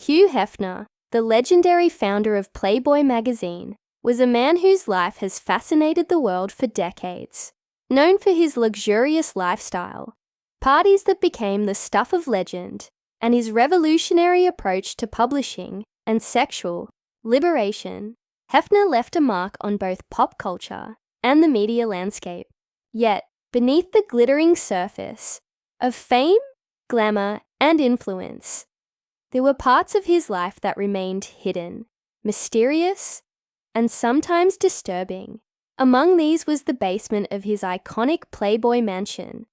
Hugh Hefner, the legendary founder of Playboy magazine, was a man whose life has fascinated the world for decades. Known for his luxurious lifestyle, parties that became the stuff of legend, and his revolutionary approach to publishing and sexual liberation, Hefner left a mark on both pop culture and the media landscape. Yet, beneath the glittering surface of fame, glamour, and influence, there were parts of his life that remained hidden, mysterious, and sometimes disturbing. Among these was the basement of his iconic Playboy Mansion,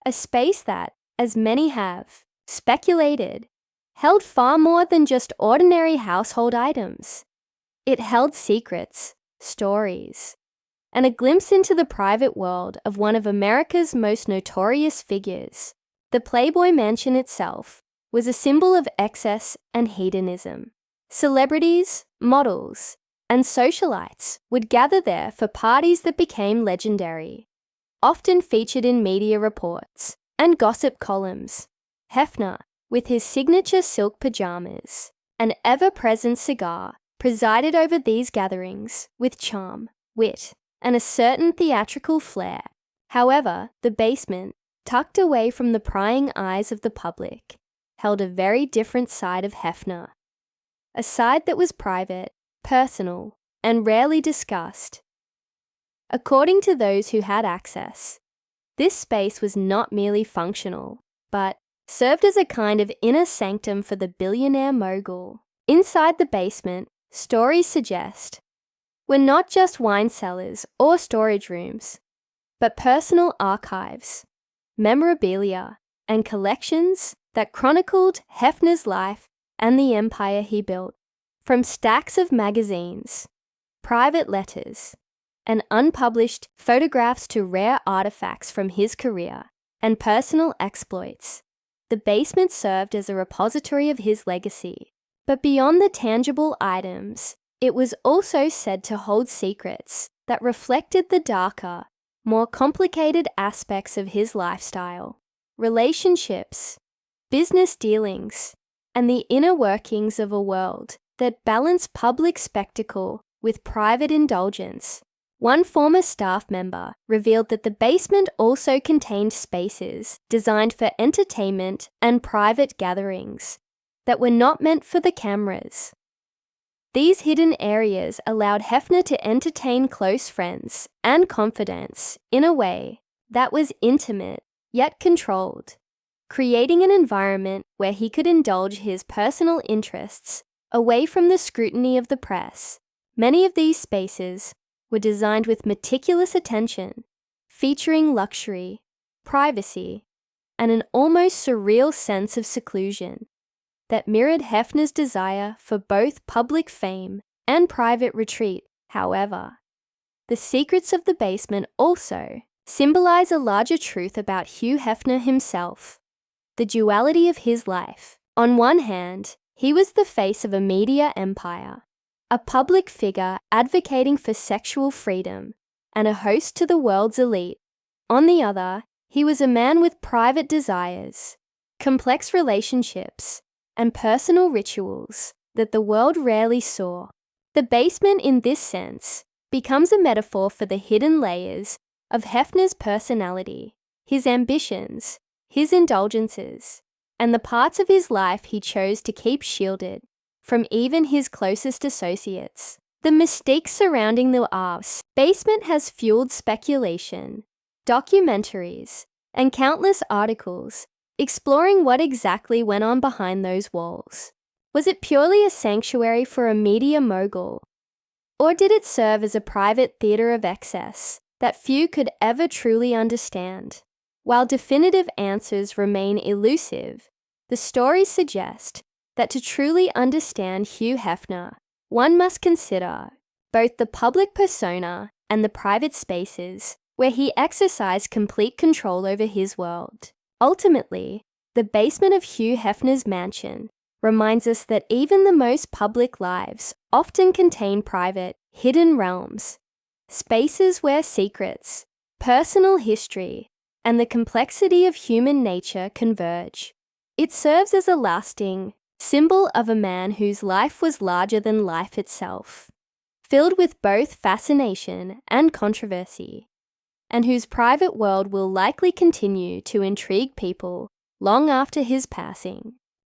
a space that, as many have speculated, held far more than just ordinary household items. It held secrets, stories, and a glimpse into the private world of one of America's most notorious figures. The Playboy Mansion itself was a symbol of excess and hedonism. Celebrities, models, and socialites would gather there for parties that became legendary, often featured in media reports and gossip columns. Hefner, with his signature silk pajamas and ever-present cigar, presided over these gatherings with charm, wit, and a certain theatrical flair. However, the basement, tucked away from the prying eyes of the public, held a very different side of Hefner. A side that was private, personal, and rarely discussed. According to those who had access, this space was not merely functional, but served as a kind of inner sanctum for the billionaire mogul. Inside the basement, stories suggest, were not just wine cellars or storage rooms, but personal archives, memorabilia, and collections that chronicled Hefner's life and the empire he built. From stacks of magazines, private letters, and unpublished photographs to rare artifacts from his career and personal exploits, the basement served as a repository of his legacy. But beyond the tangible items, it was also said to hold secrets that reflected the darker, more complicated aspects of his lifestyle, relationships, business dealings, and the inner workings of a world that balanced public spectacle with private indulgence. One former staff member revealed that the basement also contained spaces designed for entertainment and private gatherings that were not meant for the cameras. These hidden areas allowed Hefner to entertain close friends and confidants in a way that was intimate yet controlled, creating an environment where he could indulge his personal interests away from the scrutiny of the press. Many of these spaces were designed with meticulous attention, featuring luxury, privacy, and an almost surreal sense of seclusion that mirrored Hefner's desire for both public fame and private retreat. However, the secrets of the basement also symbolize a larger truth about Hugh Hefner himself, the duality of his life. On one hand, he was the face of a media empire, a public figure advocating for sexual freedom and a host to the world's elite. On the other, he was a man with private desires, complex relationships, and personal rituals that the world rarely saw. The basement, in this sense, becomes a metaphor for the hidden layers of Hefner's personality, his ambitions, his indulgences, and the parts of his life he chose to keep shielded from even his closest associates. The mystique surrounding the basement has fueled speculation, documentaries, and countless articles exploring what exactly went on behind those walls. Was it purely a sanctuary for a media mogul, or did it serve as a private theater of excess that few could ever truly understand? While definitive answers remain elusive, the stories suggest that to truly understand Hugh Hefner, one must consider both the public persona and the private spaces where he exercised complete control over his world. Ultimately, the basement of Hugh Hefner's mansion reminds us that even the most public lives often contain private, hidden realms, spaces where secrets, personal history, and the complexity of human nature converge. It serves as a lasting, symbol of a man whose life was larger than life itself, filled with both fascination and controversy, and whose private world will likely continue to intrigue people long after his passing.